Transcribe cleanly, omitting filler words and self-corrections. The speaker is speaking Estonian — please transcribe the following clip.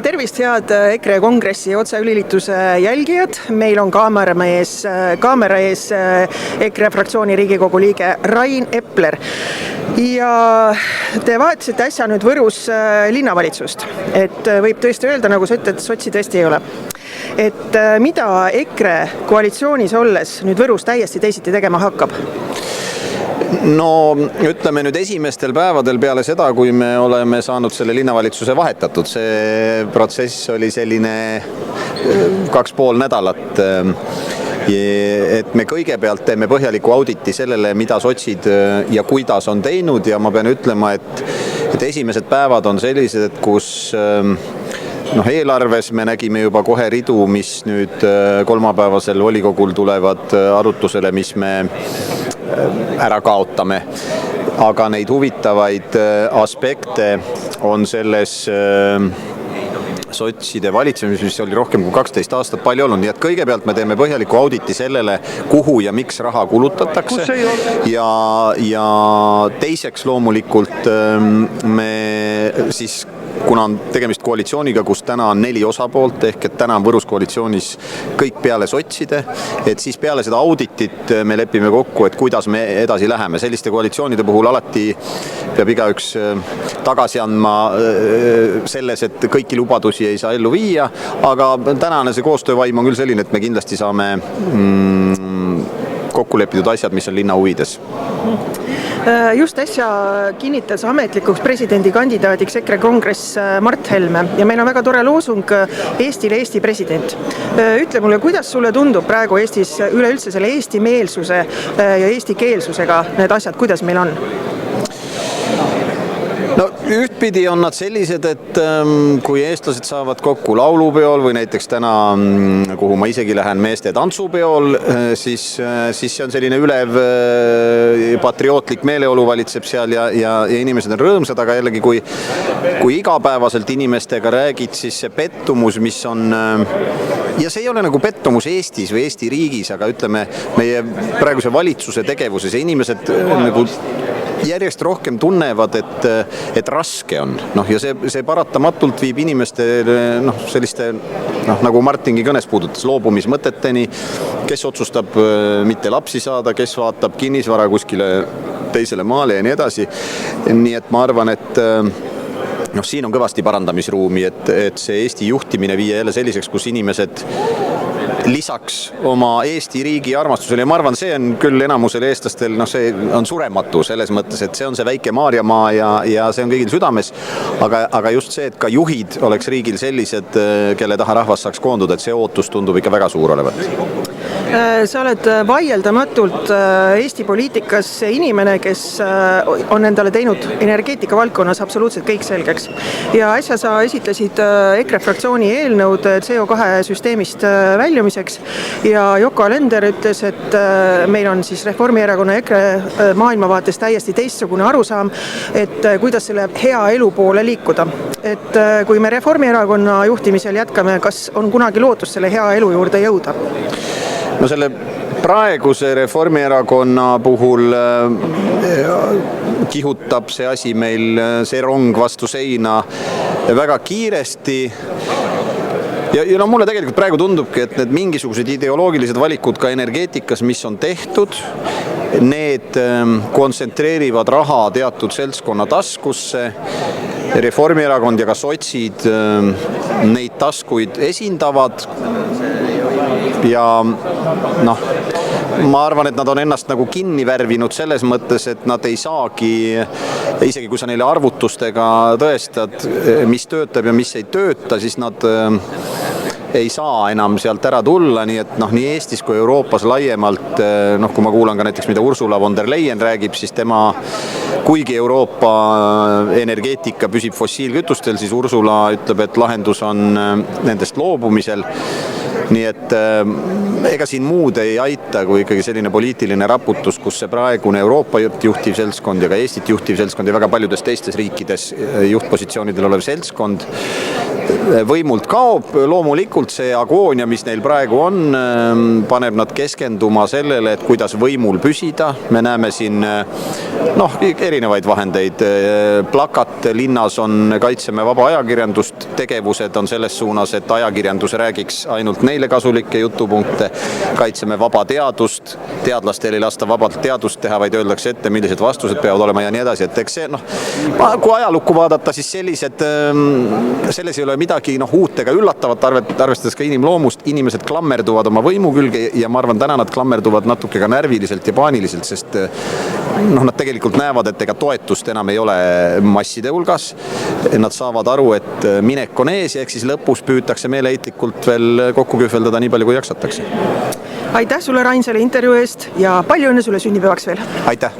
Tervist, head EKRE kongressi otseülilituse jälgijad. Meil on kaamera ees EKRE fraktsiooni Riigikogu liige Rain Epler. Ja te vaatasite äsja nüüd Võrus linnavalitsust. Et võib tõesti öelda, nagu sa ütled, sotsi tõesti ei ole. Et mida EKRE koalitsioonis olles nüüd Võrus täiesti teisiti tegema hakkab? No ütleme nüüd esimestel päevadel peale seda, kui me oleme saanud selle linnavalitsuse vahetatud. See protsess oli selline 2,5 nädalat. Et me kõigepealt teeme põhjaliku auditi sellele, mida sotsid ja kuidas on teinud, ja ma pean ütlema, et esimesed päevad on sellised, et kus eelarves me nägime juba kohe ridu, mis nüüd kolmapäevasel volikogul tulevad arutusele, mis me ära kaotame. Aga neid huvitavaid aspekte on selles sotside valitsemises, mis oli rohkem kui 12 aastat palju olnud. Nii et kõigepealt me teeme põhjaliku auditi sellele, kuhu ja miks raha kulutatakse. Ja teiseks loomulikult me siis, kuna on tegemist koalitsiooniga, kus täna on 4 osapoolt, ehk et täna on Võrus koalitsioonis kõik peale sotside, et siis peale seda auditit me lepime kokku, et kuidas me edasi läheme. Selliste koalitsioonide puhul alati peab igaüks tagasi andma selles, et kõiki lubadusi ei saa ellu viia, aga tänane see koostöövaim on küll selline, et me kindlasti saame kokku lepitud asjad, mis on linna huvides. Just äsja kinnitas ametlikuks presidendikandidaadiks EKRE kongress Mart Helme ja meil on väga tore loosung Eestile Eesti president. Ütle mulle, kuidas sulle tundub praegu Eestis üleüldse selle eesti meelsuse ja eesti keelsusega need asjad, kuidas meil on? No ühtpidi on nad sellised, et kui eestlased saavad kokku laulupeol või näiteks täna, kuhu ma isegi lähen, meeste tantsupeol, siis see on selline ülev patriootlik meeleolu valitseb seal ja inimesed on rõõmsad, aga jällegi kui igapäevaselt inimestega räägid, siis see pettumus, mis on, ja see ei ole nagu pettumus Eestis või Eesti riigis, aga ütleme meie praeguse valitsuse tegevuses ja inimesed nagu järjest rohkem tunnevad, et raske on. Ja see paratamatult viib inimestele selliste, nagu Martingi kõnes puudutas, loobumismõteteni, kes otsustab mitte lapsi saada, kes vaatab kinnisvara kuskile teisele maale ja nii edasi. Nii et ma arvan, et siin on kõvasti parandamisruumi, et see Eesti juhtimine viia jälle selliseks, kus inimesed lisaks oma Eesti riigi armastusele, ja ma arvan, see on küll enamusel eestlastel, see on surematu selles mõttes, et see on see väike Maarjamaa ja see on kõigil südames, aga just see, et ka juhid oleks riigil sellised, kelle taha rahvas saaks koonduda, et see ootus tundub ikka väga suur olevat. Sa oled vaieldamatult Eesti poliitikas inimene, kes on endale teinud energeetika valdkonnas absoluutselt kõik selgeks. Ja äsja sa esitlesid EKRE fraktsiooni eelnõud CO2 süsteemist väljumiseks ja Yoko Alender ütles, et meil on siis Reformierakonna EKRE maailmavaates täiesti teistsugune arusaam, et kuidas selle hea elu poole liikuda. Et kui me Reformierakonna juhtimisel jätkame, kas on kunagi lootus selle hea elu juurde jõuda? No selle praeguse Reformierakonna puhul kihutab see asi meil, see rong vastu seina väga kiiresti. Ja mulle tegelikult praegu tundubki, et need mingisugused ideoloogilised valikud ka energeetikas, mis on tehtud, need kontsentreerivad raha teatud seltskonna taskusse. Reformierakond ja ka sotsid neid taskuid esindavad ja ma arvan, et nad on ennast nagu kinni värvinud selles mõttes, et nad ei saagi, isegi kui sa neile arvutustega tõestad, mis töötab ja mis ei tööta, siis nad ei saa enam sealt ära tulla, nii et nii Eestis kui Euroopas laiemalt, kui ma kuulan ka näiteks, mida Ursula von der Leyen räägib, siis tema, kuigi Euroopa energeetika püsib fossiilkütustel, siis Ursula ütleb, et lahendus on nendest loobumisel. nii et ega siin muud ei aita, kui ikkagi selline poliitiline raputus, kus see praegune Euroopa juhtiv seltskond ja ka Eestit juhtiv seltskond ja väga paljudes teistes riikides juhtpositsioonidel olev seltskond võimult kaob. Loomulikult see agoonia, mis neil praegu on, paneb nad keskenduma sellele, et kuidas võimul püsida. Me näeme siin erinevaid vahendeid. Plakat linnas on Kaitseme vaba ajakirjandust, tegevused on selles suunas, et ajakirjandus räägiks ainult neile kasulikke jutupunkte. Kaitseme vaba teadust, teadlastel ei lasta vabalt teadust teha, vaid öeldakse ette, millised vastused peavad olema ja nii edasi. Et eks see, kui ajalukku vaadata, siis selles ei ole midagi uut ega üllatavat, arvestades ka inimloomust. Inimesed klammerduvad oma võimu külge ja ma arvan, täna nad klammerduvad natuke ka närviliselt ja paaniliselt, sest nad tegelikult näevad, et ega toetust enam ei ole masside hulgas. Nad saavad aru, et minek on ees ja eks siis lõpus püütakse meeleheitlikult veel kokku kühveldada nii palju, kui jaksatakse. Aitäh sulle, Rain, selle intervjuu eest ja palju õnne sulle sünnipäevaks veel! Aitäh!